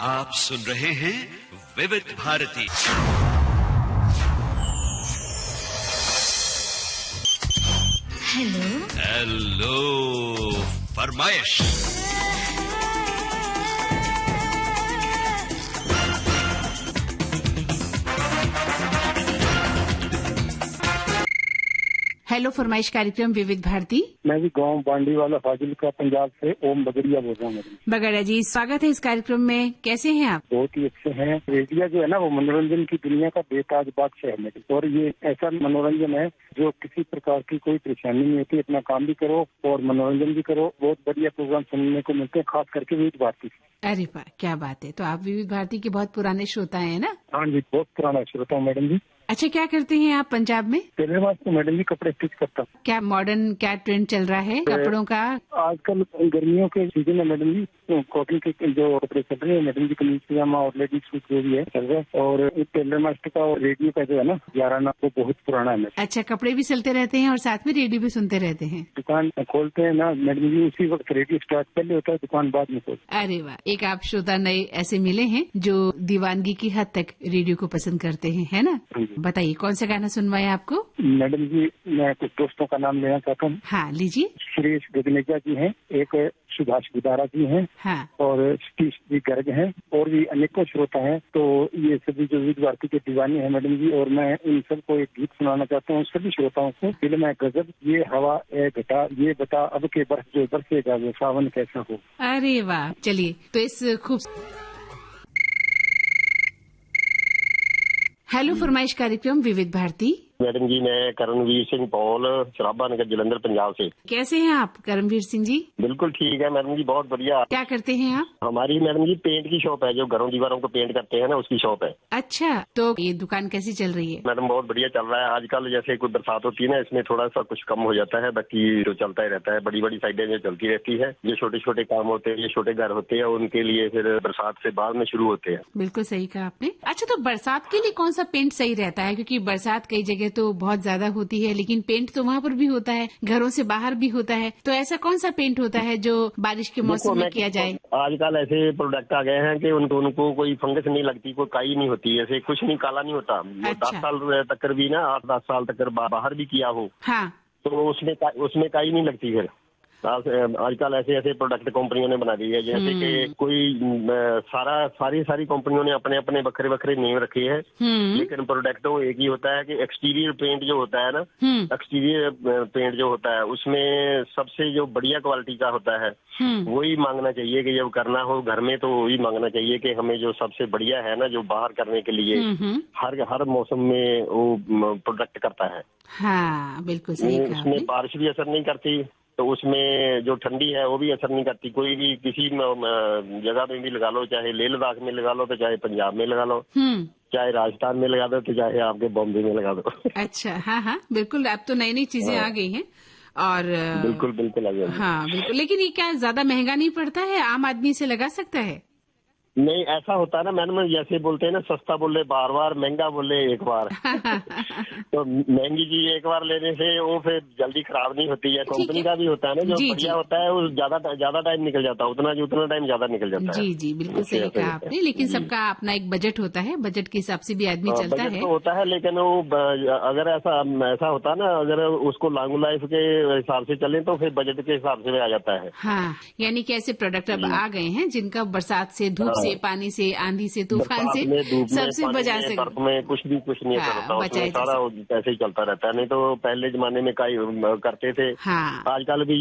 आप सुन रहे हैं विविध भारती। हेलो फरमाइश। हेलो फरमाइश कार्यक्रम विविध भारती। मैं भी गांव बांडी वाला फाजिलका पंजाब से ओम बगड़िया बोल रहा हूँ। बगड़िया जी, स्वागत है इस कार्यक्रम में। कैसे हैं आप? बहुत ही अच्छे हैं। रेडियो जो है ना, वो मनोरंजन की दुनिया का बेताज बादशाह है मेरे, और ये ऐसा मनोरंजन है जो किसी प्रकार की कोई परेशानी नहीं होती। अपना काम भी करो और मनोरंजन भी करो। बहुत बढ़िया प्रोग्राम सुनने को मिलते हैं, खास करके विविध भारती। अरे वाह, क्या बात है। तो आप विविध भारती के बहुत पुराने श्रोता हैं ना? हाँ जी, बहुत पुराना श्रोता हूँ मैडम जी। अच्छा, क्या करते हैं आप पंजाब में? पहले बात तो मैडम जी कपड़े स्टिच करता हूँ। क्या मॉडर्न क्या ट्रेंड चल रहा है कपड़ों का? आजकल गर्मियों के सीजन में मैडम जी कॉटन के जो कपड़े चल रहे हैं मैडम जी, कमीज पजामा और लेडीज सूट जो भी है चल रहा है। और टेलर मास्टर का और रेडियो का जो है ना 11 आना, वो बहुत पुराना है। अच्छा, कपड़े भी सिलते रहते हैं और साथ में रेडियो भी सुनते रहते हैं। दुकान खोलते हैं ना मैडम जी, उसी वक्त रेडियो स्टार्ट पहले होता है, दुकान बाद में खोलते। अरे वाह, एक आप श्रोता नए ऐसे मिले हैं जो दीवानगी की हद तक रेडियो को पसंद करते हैं, है ना? बताइए कौन सा गाना सुनवाए आपको? मैडम जी, मैं कुछ दोस्तों का नाम लेना चाहता हूँ। हाँ, लीजिए। सुरेश गगनेजा जी हैं, एक सुभाष गुदारा जी हैं, हाँ, और सतीश जी गर्ग हैं, और भी अनेकों श्रोता हैं। तो ये सभी जो विविध भारती के दीवाने हैं मैडम जी, और मैं इन सबको एक गीत सुनाना चाहता हूँ सभी श्रोताओं को। फिल्म है गजब, ये हवा ए घटा, ये बता अब के बरस जो बरसेगा वो सावन कैसा हो। अरे वाह, चलिए तो इस खूब। हेलो फरमाइश कार्यक्रम विविध भारती। मैडम जी, मैं करणवीर सिंह पौल, सराबा नगर, जलंधर, पंजाब से। कैसे हैं आप करणवीर सिंह जी? बिल्कुल ठीक है मैडम जी, बहुत बढ़िया। क्या करते हैं आप? हमारी मैडम जी पेंट की शॉप है, जो घरों दीवारों को पेंट करते हैं ना, उसकी शॉप है। अच्छा, तो ये दुकान कैसी चल रही है? मैडम बहुत बढ़िया चल रहा है। आजकल जैसे कोई बरसात होती है ना, इसमें थोड़ा सा कुछ कम हो जाता है, बाकी तो चलता ही रहता है। बड़ी बड़ी साइडें जो चलती रहती है, जो छोटे छोटे काम होते हैं, ये छोटे घर होते हैं, उनके लिए फिर बरसात से बाद में शुरू होते हैं। बिल्कुल सही कहा आपने। अच्छा, तो बरसात के लिए कौन सा पेंट सही रहता है? क्योंकि बरसात कई जगह तो बहुत ज्यादा होती है, लेकिन पेंट तो वहाँ पर भी होता है, घरों से बाहर भी होता है। तो ऐसा कौन सा पेंट होता है जो बारिश के मौसम में किया जाए? आजकल ऐसे प्रोडक्ट आ गए हैं कि उनको कोई फंगस नहीं लगती, कोई काई नहीं होती, ऐसे कुछ नहीं, काला नहीं होता। अच्छा। 10 साल तक भी ना, 8-10 साल तक बाहर भी किया हो, हाँ, तो उसमें काई नहीं लगती। फिर आजकल ऐसे प्रोडक्ट कंपनियों ने बना दी है, जैसे कि कोई सारी कंपनियों ने अपने अपने बखरे बखरे नेम रखे हैं, लेकिन प्रोडक्ट तो एक ही होता है कि एक्सटीरियर पेंट जो होता है ना, एक्सटीरियर पेंट जो होता है उसमें सबसे जो बढ़िया क्वालिटी का होता है वही मांगना चाहिए। कि जब करना हो घर में तो वही मांगना चाहिए कि हमें जो सबसे बढ़िया है ना, जो बाहर करने के लिए हर मौसम में वो प्रोडक्ट करता है। हाँ, बिल्कुल सही कहा आपने। उसमें बारिश भी असर नहीं करती, तो उसमें जो ठंडी है वो भी असर नहीं करती। कोई भी किसी जगह में भी लगा लो, चाहे लेह लद्दाख में लगा लो, तो चाहे पंजाब में लगा लो, चाहे राजस्थान में लगा दो, तो चाहे आपके बॉम्बे में लगा दो। अच्छा, हाँ हाँ, बिल्कुल। अब तो नई नई चीजें आ गई हैं और बिल्कुल आ गया। हाँ बिल्कुल। लेकिन ये क्या ज्यादा महंगा नहीं पड़ता है? आम आदमी से लगा सकता है? नहीं, ऐसा होता है ना मैडम, जैसे बोलते हैं ना, सस्ता बोले बार बार, महंगा बोले एक बार। तो महंगी चीज एक बार लेने से वो फिर जल्दी खराब नहीं होती है। कंपनी का भी होता है ना, जो बढ़िया होता है वो ज्यादा टाइम निकल जाता है, उतना टाइम ज्यादा निकल जाता है। जी, बिल्कुल सही कहा आपने। लेकिन सबका अपना एक बजट होता है, बजट के हिसाब से भी आदमी चलता है। तो होता है, लेकिन वो अगर ऐसा होता है ना, अगर उसको लॉन्ग लाइफ के हिसाब से चले तो फिर बजट के हिसाब से आ जाता है। हाँ, यानी कि ऐसे प्रोडक्ट अब आ गए हैं जिनका बरसात से, धूप से, पानी से, आंधी से, तूफान से सबसे बचा सकते। बर्फ में कुछ नहीं होता, उसमें सारा ऐसे ही चलता रहता है। नहीं तो पहले जमाने में कई करते थे। हाँ, आजकल भी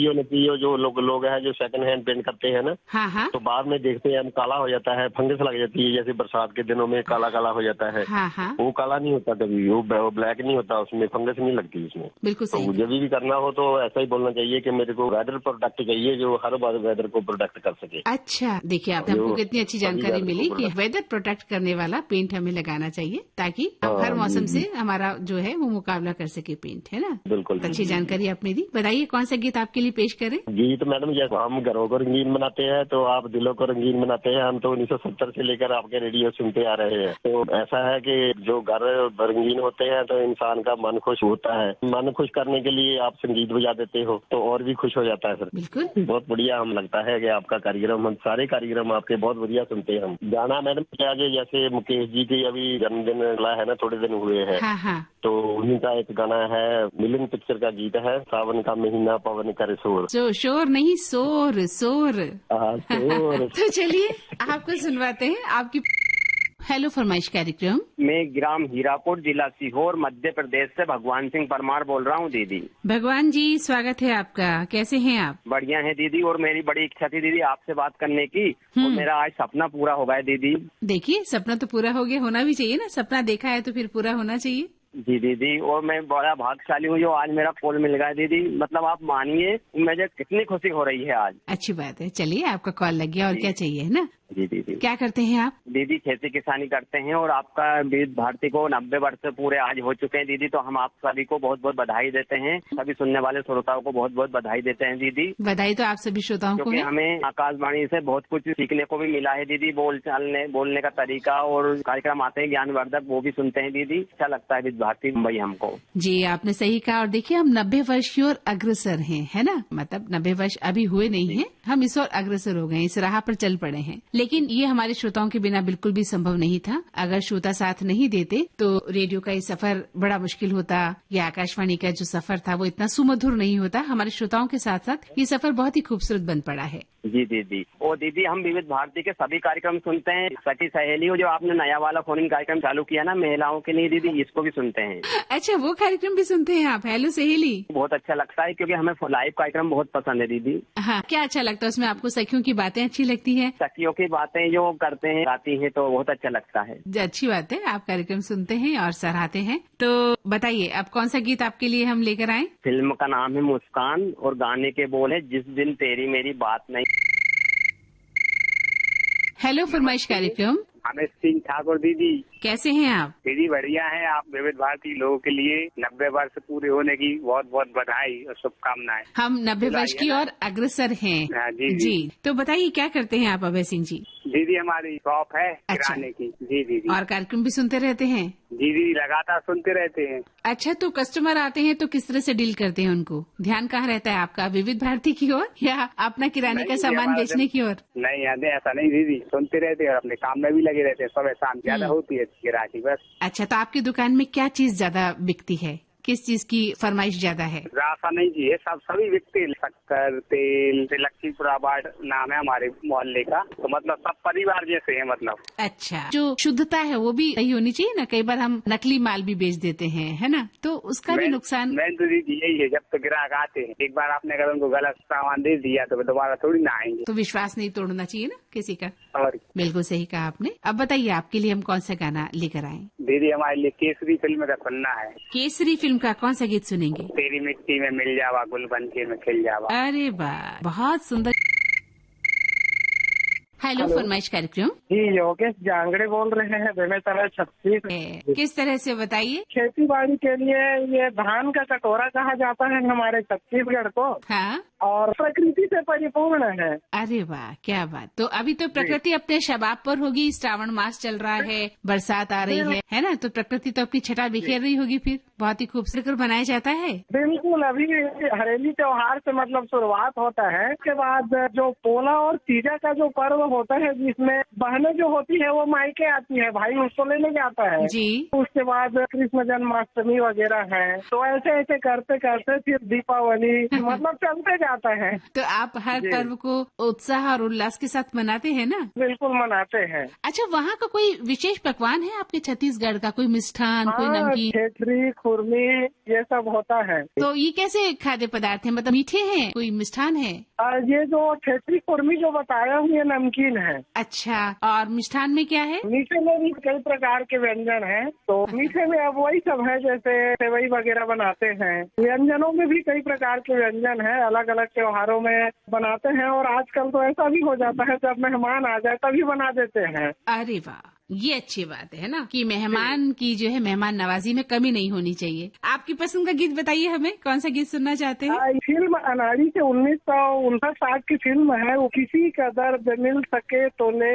जो लोग हैं जो सेकंड हैंड पेंट करते हैं ना, हाँ, तो बाद में देखते हैं हम काला हो जाता है, फंगस लग जाती है, जैसे बरसात के दिनों में काला हो जाता है। हाँ, वो काला नहीं होता कभी, वो ब्लैक नहीं होता, उसमें फंगस नहीं लगती उसमें। बिल्कुल सही। तो जब भी करना हो तो ऐसा ही बोलना चाहिए कि मेरे को वेदर प्रोडक्ट चाहिए जो हर बार वेदर को प्रोटेक्ट कर सके। अच्छा, देखिए आप हमको कितनी अच्छी जानकारी मिली कि वेदर प्रोटेक्ट करने वाला पेंट हमें लगाना चाहिए, ताकि हर मौसम से हमारा जो है वो मुकाबला कर सके पेंट, है ना? बिल्कुल, अच्छी जानकारी आपने दी। बताइए कौन सा गीत आपके लिए पेश करें? गीत मैडम, जैसे हम घरों को रंगीन बनाते हैं तो आप दिलों को रंगीन बनाते हैं। हम तो 1970 से लेकर आपके रेडियो सुनते आ रहे हैं। तो ऐसा है कि जो घर रंगीन होते हैं तो इंसान का मन खुश होता है। मन खुश करने के लिए आप संगीत बजा देते हो तो और भी खुश हो जाता है सर। बिल्कुल, बहुत बढ़िया हम लगता है कि आपका कार्यक्रम, हम सारे कार्यक्रम आपके बहुत बढ़िया सुनते सुनते हैं हम। गाना मैडम क्या है, जैसे मुकेश जी की अभी जन्मदिन चला है ना, थोड़े दिन हुए हैं। हाँ हाँ। तो उन्हीं का एक गाना है, मिलन पिक्चर का गीत है, सावन का महीना पवन करे शोर। जो शोर नहीं, सोर सोर। शोर। तो चलिए आपको सुनवाते हैं आपकी हेलो फरमाइश कार्यक्रम। मैं ग्राम हीरापुर, जिला सीहोर, मध्य प्रदेश से भगवान सिंह परमार बोल रहा हूँ दीदी। भगवान जी स्वागत है आपका, कैसे हैं आप? बढ़िया है दीदी, और मेरी बड़ी इच्छा थी दीदी आपसे बात करने की, और मेरा आज सपना पूरा हो गया दीदी। देखिए सपना तो पूरा हो गया, होना भी चाहिए ना, सपना देखा है तो फिर पूरा होना चाहिए। जी दीदी, और मैं बड़ा भाग्यशाली हूँ जो आज मेरा कॉल मिल गया दीदी। मतलब आप मानिए मुझे कितनी खुशी हो रही है आज। अच्छी बात है, चलिए आपका कॉल लग गया और क्या चाहिए, है ना? जी दीदी। क्या करते हैं आप? दीदी खेती किसानी करते हैं, और आपका विविध भारती को 90 वर्ष पूरे आज हो चुके हैं दीदी। तो हम आप सभी को बहुत बहुत बधाई देते हैं, सभी सुनने वाले श्रोताओं को बहुत बहुत बधाई देते हैं दीदी। बधाई तो आप सभी श्रोताओं को क्योंकि है। हमें आकाशवाणी से बहुत कुछ सीखने को भी मिला है दीदी, बोलने का तरीका, और कार्यक्रम आते हैं ज्ञानवर्धक, वो भी सुनते हैं दीदी। अच्छा लगता है विविध भारती मुंबई हमको। जी आपने सही कहा, और देखिए हम 90 वर्ष की ओर अग्रसर हैं, है ना? मतलब 90 वर्ष अभी हुए नहीं है, हम इस ओर अग्रसर हो गए, इस राह पर चल पड़े हैं। लेकिन ये हमारे श्रोताओं के बिना बिल्कुल भी संभव नहीं था। अगर श्रोता साथ नहीं देते तो रेडियो का ये सफर बड़ा मुश्किल होता, या आकाशवाणी का जो सफर था वो इतना सुमधुर नहीं होता। हमारे श्रोताओं के साथ साथ ये सफर बहुत ही खूबसूरत बन पड़ा है। जी दीदी। और दीदी हम विविध भारती के सभी कार्यक्रम सुनते हैं। सखी सहेली जो आपने नया वाला फोन कार्यक्रम चालू किया ना महिलाओं के लिए दीदी, इसको भी सुनते हैं। अच्छा, वो कार्यक्रम भी सुनते हैं आप? हेलो सहेली, बहुत अच्छा लगता है क्योंकि हमें लाइव कार्यक्रम बहुत पसंद है दीदी। हाँ, क्या अच्छा लगता है उसमें आपको? सखियों की बातें अच्छी लगती है? सखियों की बातें जो करते हैं, गाती हैं, तो बहुत अच्छा लगता है। अच्छी बात है, आप कार्यक्रम सुनते हैं और सराहते हैं। तो बताइए अब कौन सा गीत आपके लिए हम लेकर आए? फिल्म का नाम है मुस्कान, और गाने के बोल है जिस दिन तेरी मेरी बात नहीं। हेलो फरमाइश कार्यक्रम। अमित सिंह ठाकुर दीदी, कैसे हैं आप? दीदी बढ़िया है। आप विविध भारती लोगों के लिए 90 वर्ष पूरे होने की बहुत बहुत बधाई और शुभकामनाएं। हम 90 वर्ष की और अग्रसर हैं। हाँ, जी। तो बताइए क्या करते हैं आप अभय सिंह जी? दीदी हमारी शॉप है अच्छा। किराने की। जी दीदी। और कार्यक्रम भी सुनते रहते हैं? जी दीदी, लगातार सुनते रहते हैं। अच्छा, तो कस्टमर आते हैं तो किस तरह से डील करते हैं उनको? ध्यान कहाँ रहता है आपका, विविध भारती की ओर या अपना किराने का सामान बेचने की ओर? नहीं ऐसा नहीं दीदी, सुनते रहते हैं और अपने काम में भी लगे रहते हैं। सुबह शाम ज्यादा होती है गिराकी बस। अच्छा, तो आपकी दुकान में क्या चीज ज्यादा बिकती है? किस चीज की फरमाइश ज्यादा है? राशन नहीं जी, ये सभी बिकते, शक्कर, तेल, लक्ष्मीपुरा बाट नाम है हमारे मोहल्ले का। तो मतलब सब परिवार जैसे है मतलब। अच्छा, जो शुद्धता है वो भी सही होनी चाहिए ना। कई बार हम नकली माल भी बेच देते हैं, है ना? तो उसका भी नुकसान। मैं तो दीदी यही है, जब तो ग्राहक आते हैं, एक बार आपने अगर उनको गलत सामान दे दिया तो दोबारा थोड़ी ना आएंगे। तो विश्वास नहीं तोड़ना चाहिए ना किसी का। और बिल्कुल सही कहा आपने। अब बताइए आपके लिए हम कौन सा गाना लेकर आए? दीदी हमारे लिए केसरी फिल्म का सुनना है। केसरी फिल्म का कौन सा गीत सुनेंगे? तेरी मिट्टी में मिल जावा, गुल बनके में खिल जावा। अरे वाह, बहुत सुंदर। हेलो फरमाइश कार्यक्रम। जी, योगेश जांगड़े बोल रहे हैं, बेमेतरा छत्तीसगढ़। किस तरह से बताइए? खेती बाड़ी के लिए ये धान का कटोरा कहा जाता है हमारे छत्तीसगढ़ को, हाँ, और प्रकृति से परिपूर्ण है। अरे वाह, क्या बात। तो अभी तो प्रकृति अपने शबाब पर होगी, श्रावण मास चल रहा है, बरसात आ रही है ना? तो प्रकृति तो अपनी छटा बिखेर रही होगी, फिर बहुत ही खूबसूरत बनाया जाता है। बिल्कुल, अभी हरेली त्योहार से मतलब शुरुआत होता है। उसके बाद जो पोला और तीजा का जो पर्व होता है, जिसमें बहनें जो होती है वो मायके आती है, भाई उसको लेने जाता है जी। उसके बाद कृष्ण जन्माष्टमी वगैरह है। तो ऐसे ऐसे करते करते फिर दीपावली मतलब चलते जाता है। तो आप हर पर्व को उत्साह और उल्लास के साथ मनाते हैं ना? बिल्कुल मनाते हैं। अच्छा, वहाँ का कोई विशेष पकवान है आपके छत्तीसगढ़ का? कोई मिष्ठान, कोई नमकीन? खेतरी, खुरमी, ये सब होता है। तो ये कैसे खाद्य पदार्थ है? मतलब मीठे हैं, कोई मिष्ठान है? ये जो खेतरी खुरमी जो बताया हूँ ये नमकीन है। अच्छा, और मिष्ठान में क्या है? मीठे में भी कई प्रकार के व्यंजन हैं। तो मीठे में अब वही सब है, जैसे सेवई वगैरह बनाते हैं। व्यंजनों में भी कई प्रकार के व्यंजन हैं, अलग अलग त्योहारों में बनाते हैं। और आजकल तो ऐसा भी हो जाता है, जब मेहमान आ जाए तभी बना देते हैं। अरे वाह, ये अच्छी बात है ना कि मेहमान की जो है मेहमान नवाजी में कमी नहीं होनी चाहिए। आपकी पसंद का गीत बताइए हमें, कौन सा गीत सुनना चाहते हैं? फिल्म अनाड़ी से 1959 की फिल्म है, वो किसी का दर्द मिल सके तो ले।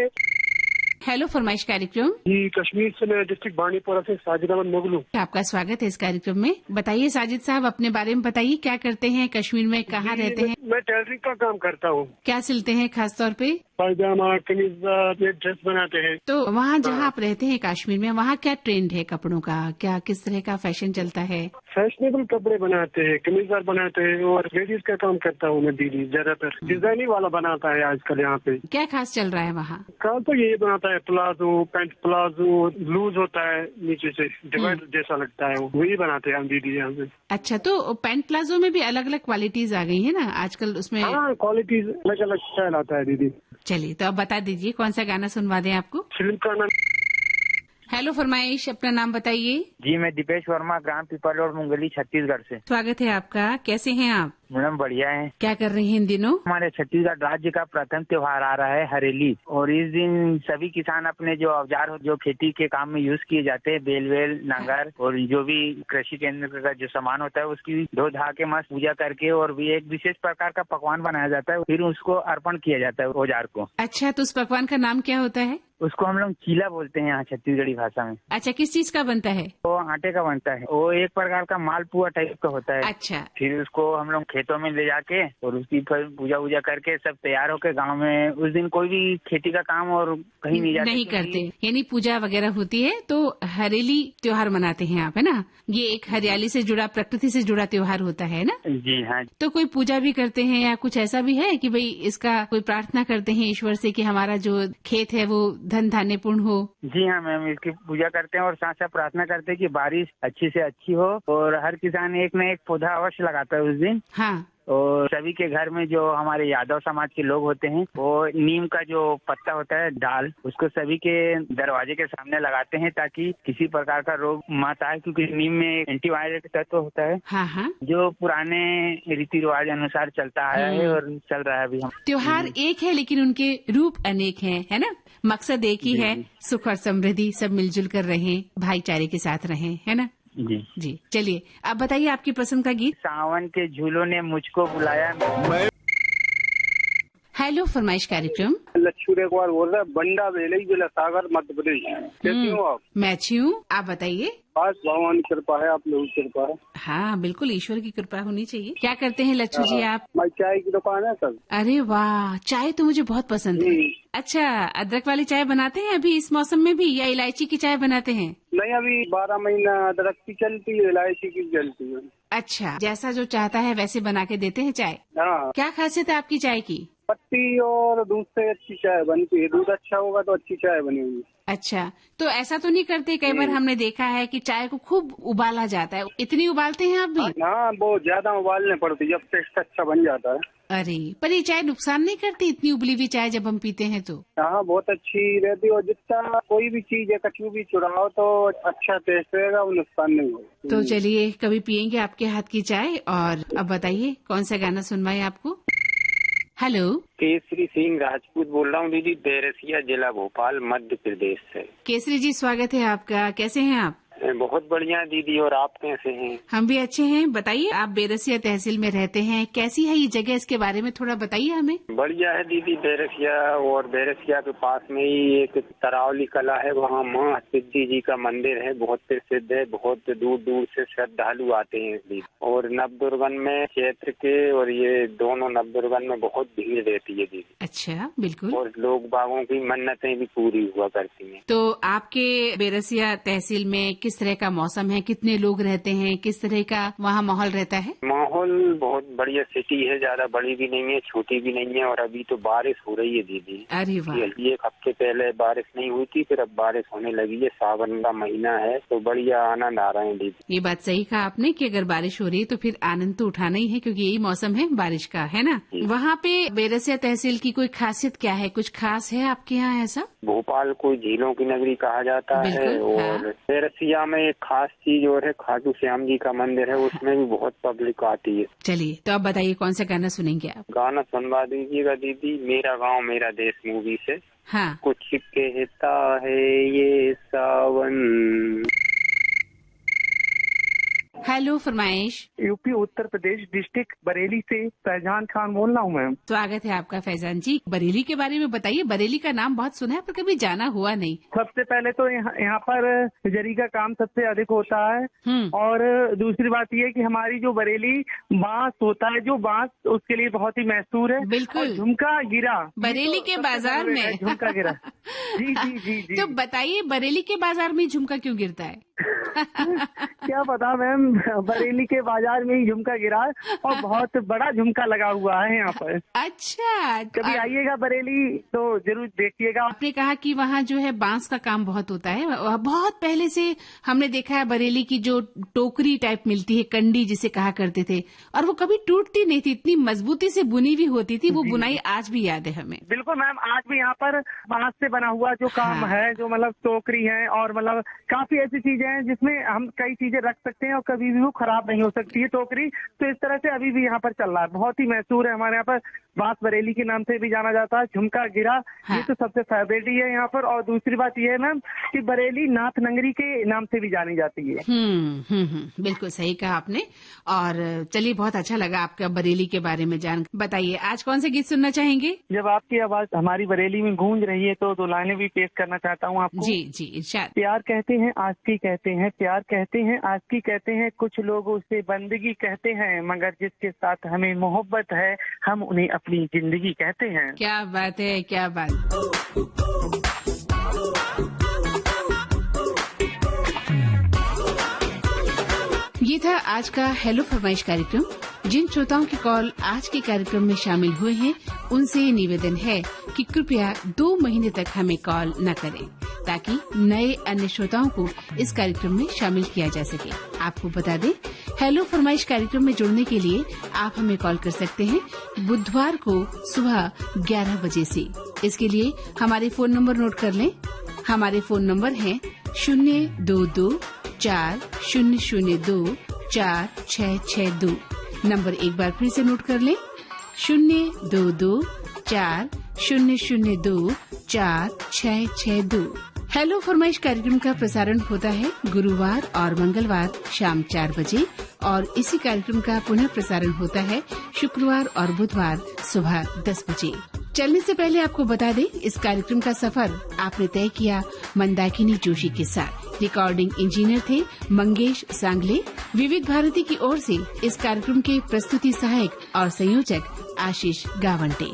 हेलो फरमाइश कार्यक्रम। जी, कश्मीर से मैं डिस्ट्रिक्ट बांडीपुरा से साजिद अहमद मोगलू। आपका स्वागत है इस कार्यक्रम में। बताइए साजिद साहब, अपने बारे में बताइए, क्या करते हैं कश्मीर में, कहाँ रहते हैं? मैं टेलरिंग का काम करता हूँ। क्या सिलते हैं खास तौर पे? पायजामा, कमीज, ये ड्रेस बनाते हैं। तो वहाँ जहाँ आप रहते हैं कश्मीर में, वहाँ क्या ट्रेंड है कपड़ों का? क्या किस तरह का फैशन चलता है? फैशनेबल कपड़े बनाते हैं, कमीजदार बनाते हैं, और लेडीज का काम करता हूँ मैं दीदी। ज्यादातर डिजाइनिंग वाला बनाता है आजकल यहाँ पे। क्या खास चल रहा है वहाँ? काम तो यही बनाता है, प्लाजो, पैंट प्लाजो, लूज होता है, नीचे से डिवाइडर जैसा लगता है, वही बनाते हैं हम दीदी यहाँ पे। अच्छा, तो पैंट प्लाजो में भी अलग अलग क्वालिटीज आ गई है ना आजकल उसमें? हाँ, क्वालिटीज अलग अलग स्टाइल आता है दीदी। चलिए, तो अब बता दीजिए कौन सा गाना सुनवा दें आपको? फिल्म का नाम। हेलो फरमाइश, अपना नाम बताइए। जी, मैं दीपेश वर्मा, ग्राम पीपल रोड, मुंगली, छत्तीसगढ़ से। स्वागत है आपका। कैसे हैं आप? मैडम बढ़िया है। क्या कर रही हैं इन दिनों? हमारे छत्तीसगढ़ राज्य का प्रथम त्योहार आ रहा है हरेली, और इस दिन सभी किसान अपने जो औजार जो खेती के काम में यूज किए जाते हैं, बेल वेल, नांगर और जो भी कृषि केंद्र का जो सामान होता है, उसकी धो धा के मस्त पूजा करके, और भी एक विशेष प्रकार का पकवान बनाया जाता है, फिर उसको अर्पण किया जाता है औजार को। अच्छा, तो उस पकवान का नाम क्या होता है? उसको हम लोग चीला बोलते हैं यहाँ छत्तीसगढ़ी भाषा में। अच्छा, किस चीज का बनता है? वो आटे का बनता है, वो एक प्रकार का मालपुआ टाइप का होता है। अच्छा, फिर उसको हम लोग खेतों में ले जाके और उसकी फिर पूजा वूजा करके सब तैयार होके गांव में उस दिन कोई भी खेती का काम और कहीं नहीं जाते, नहीं करते, यानी पूजा वगैरह होती है। तो हरेली त्योहार मनाते हैं आप, है ना? ये एक हरियाली से जुड़ा, प्रकृति से जुड़ा त्योहार होता है ना? जी हाँ। तो कोई पूजा भी करते हैं या कुछ ऐसा भी है कि भाई इसका कोई प्रार्थना करते हैं ईश्वर से कि हमारा जो खेत है वो धन धान्यपूर्ण हो? जी हाँ मैम, इसकी पूजा करते हैं और साथ साथ प्रार्थना करते हैं कि बारिश अच्छी से अच्छी हो, और हर किसान एक न एक पौधा अवश्य लगाता है उस दिन। हाँ, और सभी के घर में जो हमारे यादव समाज के लोग होते हैं, वो नीम का जो पत्ता होता है, डाल, उसको सभी के दरवाजे के सामने लगाते हैं ताकि किसी प्रकार का रोग मत आए, क्योंकि नीम में एंटीवायरस तत्व होता है। हाँ, हाँ, जो पुराने रीति रिवाज अनुसार चलता आया है और चल रहा है अभी। हम त्योहार एक है लेकिन उनके रूप अनेक हैं, है ना? मकसद एक ही है, सुख और समृद्धि, सब मिलजुल कर रहें, भाईचारे के साथ रहें, है ना? जी जी, चलिए आप बताइए आपकी पसंद का गीत। सावन के झूलों ने मुझको बुलाया। हेलो फरमाइश कार्यक्रम। लच्छू रेखवार बोल रहा है, बंडा बेलई जिला सागर, मध्य प्रदेश। कैसी हो आप? मैं अच्छी हूँ, आप बताइए। बस भगवान की कृपा है, आप लोगों की कृपा है। हाँ, बिल्कुल ईश्वर की कृपा होनी चाहिए। क्या करते हैं लच्छू जी आप? हमारी चाय की दुकान है सर। अरे वाह, चाय तो मुझे बहुत पसंद है। अच्छा, अदरक वाली चाय बनाते हैं अभी इस मौसम में भी, या इलायची की चाय बनाते हैं? नहीं, अभी 12 महीना अदरक की चलती है, इलायची की चलती है। अच्छा, जैसा जो चाहता है वैसे बना के देते हैं चाय। हाँ, क्या खासियत है आपकी चाय की? पत्ती और दूध से अच्छी चाय बनती है। दूध अच्छा होगा तो अच्छी चाय बनेगी। अच्छा, तो ऐसा तो नहीं करते? कई बार हमने देखा है कि चाय को खूब उबाला जाता है, इतनी उबालते हैं आप भी? हाँ, बहुत ज्यादा उबालने पड़ती, जब टेस्ट अच्छा बन जाता है। अरे, पर ये चाय नुकसान नहीं करती इतनी उबली हुई चाय जब हम पीते हैं तो? हाँ, बहुत अच्छी रहती है, और जितना कोई भी चीज है कचू भी चुराओ तो अच्छा टेस्ट रहेगा, वो नुकसान नहीं होगा। तो चलिए, कभी पियेंगे आपके हाथ की चाय। और अब बताइए कौन सा गाना सुनवाए आपको? हेलो, केसरी सिंह राजपूत बोल रहा हूँ दीदी, बैरसिया जिला भोपाल, मध्य प्रदेश से। केसरी जी, स्वागत है आपका। कैसे हैं आप? बहुत बढ़िया दीदी, और आप कैसे हैं? हम भी अच्छे हैं। बताइए, आप बैरसिया तहसील में रहते हैं, कैसी है ये जगह, इसके बारे में थोड़ा बताइए हमें। बढ़िया है दीदी बैरसिया, और बैरसिया के पास में ही एक तरावली कला है, वहाँ माँ सिद्धि जी का मंदिर है, बहुत प्रसिद्ध है, बहुत दूर दूर से श्रद्धालु आते हैं दीदी। और नवदुर्गन में चैत्र के, और ये दोनों नवदुर्गन में बहुत भीड़ रहती है दीदी। अच्छा, बिल्कुल। और लोग बागों की मन्नतें भी पूरी हुआ करती हैं। तो आपके बैरसिया तहसील में किस तरह का मौसम है, कितने लोग रहते हैं, किस तरह का वहाँ माहौल रहता है? माहौल बहुत बढ़िया सिटी है, ज्यादा बड़ी भी नहीं है, छोटी भी नहीं है, और अभी तो बारिश हो रही है दीदी। अरे वाह। एक हफ्ते पहले बारिश नहीं हुई थी, फिर अब बारिश होने लगी है, सावन का महीना है, तो बढ़िया आनंद आ रहे हैं दीदी। ये बात सही कहा आपने कि अगर बारिश हो रही है तो फिर आनंद तो उठाना ही है, क्योंकि यही मौसम है बारिश का, है ना? वहाँ पे बैरसिया तहसील की कोई खासियत क्या है, कुछ खास है आपके यहाँ ऐसा? भोपाल को झीलों की नगरी कहा जाता है, और बैरसिया में एक खास चीज और है, खाटू श्याम जी का मंदिर है, उसमें भी बहुत पब्लिक आती है। चलिए, तो अब बताइए कौन सा गाना सुनेंगे आप? गाना सुनवा दीजिएगा दीदी, मेरा गाँव मेरा देश मूवी से। हाँ। कुछ कहता है ये सावन। हेलो फरमाइश। यूपी उत्तर प्रदेश डिस्ट्रिक्ट बरेली से फैजान खान बोल रहा हूँ मैम। स्वागत है आपका फैजान जी। बरेली के बारे में बताइए। बरेली का नाम बहुत सुना है पर कभी जाना हुआ नहीं। सबसे पहले तो यहाँ पर जरी का काम सबसे अधिक होता है और दूसरी बात ये कि हमारी जो बरेली बांस होता है, जो बांस उसके लिए बहुत ही मशहूर है। बिल्कुल। झुमका गिरा बरेली के बाजार में झुमका गिरा। जी जी जी जी। तो बताइए बरेली के बाजार में झुमका क्यों गिरता है? क्या पता मैम, बरेली के बाजार में ही झुमका गिरा और बहुत बड़ा झुमका लगा हुआ है यहाँ पर। अच्छा, कभी आइएगा बरेली तो जरूर देखिएगा। आपने कहा कि वहाँ जो है बांस का काम बहुत होता है। बहुत पहले से हमने देखा है बरेली की जो टोकरी टाइप मिलती है, कंडी जिसे कहा करते थे, और वो कभी टूटती नहीं थी, इतनी मजबूती से बुनी हुई होती थी। वो बुनाई आज भी याद है हमें। बिल्कुल मैम, आज भी यहाँ पर बांस से बना हुआ जो काम है, जो मतलब टोकरी है और मतलब काफी ऐसी चीजें हैं जिसमें हम कई चीजें रख सकते हैं और कभी भी वो खराब नहीं हो सकती है टोकरी। तो इस तरह से अभी भी यहाँ पर चल रहा है, बहुत ही मशहूर है हमारे यहाँ पर। बांस बरेली के नाम से भी जाना जाता है। झुमका गिरा ये तो सबसे फेवरेट ही है यहाँ पर। और दूसरी बात ये है मैम कि बरेली नाथ नगरी के नाम से भी जानी जाती है। बिल्कुल सही कहा आपने। और चलिए, बहुत अच्छा लगा आपका बरेली के बारे में जान। बताइए आज कौन से गीत सुनना चाहेंगे? जब आपकी आवाज हमारी बरेली में गूंज रही है तो 2 लाइनें भी पेश करना चाहता हूँ आपको। जी जी, इरशाद। प्यार कहते हैं आज की कहते हैं, प्यार कहते हैं आज की कहते हैं, कुछ लोग उसे बंदगी कहते हैं, मगर जिसके साथ हमें मोहब्बत है हम उन्हें अपनी जिंदगी कहते हैं। क्या बात है, क्या बात। ये था आज का हेलो फरमाइश कार्यक्रम। जिन श्रोताओं की कॉल आज के कार्यक्रम में शामिल हुए हैं उनसे निवेदन है कि कृपया 2 महीने तक हमें कॉल न करें, ताकि नए अन्य श्रोताओं को इस कार्यक्रम में शामिल किया जा सके। आपको बता दें, हेलो फरमाइश कार्यक्रम में जुड़ने के लिए आप हमें कॉल कर सकते हैं बुधवार को सुबह 11 बजे से। इसके लिए हमारे फोन नंबर नोट कर लें। हमारे फोन नंबर है 02240024662। नंबर एक बार फिर से नोट कर लें, 02240024662। हेलो फरमाइश कार्यक्रम का प्रसारण होता है गुरुवार और मंगलवार शाम 4 बजे और इसी कार्यक्रम का पुनः प्रसारण होता है शुक्रवार और बुधवार सुबह 10 बजे। चलने से पहले आपको बता दें, इस कार्यक्रम का सफर आपने तय किया मंदाकिनी जोशी के साथ। रिकॉर्डिंग इंजीनियर थे मंगेश सांगले। विविध भारती की ओर से इस कार्यक्रम के प्रस्तुति सहायक और संयोजक आशीष गावंटे।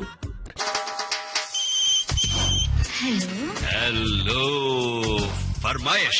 हेलो फरमाइश।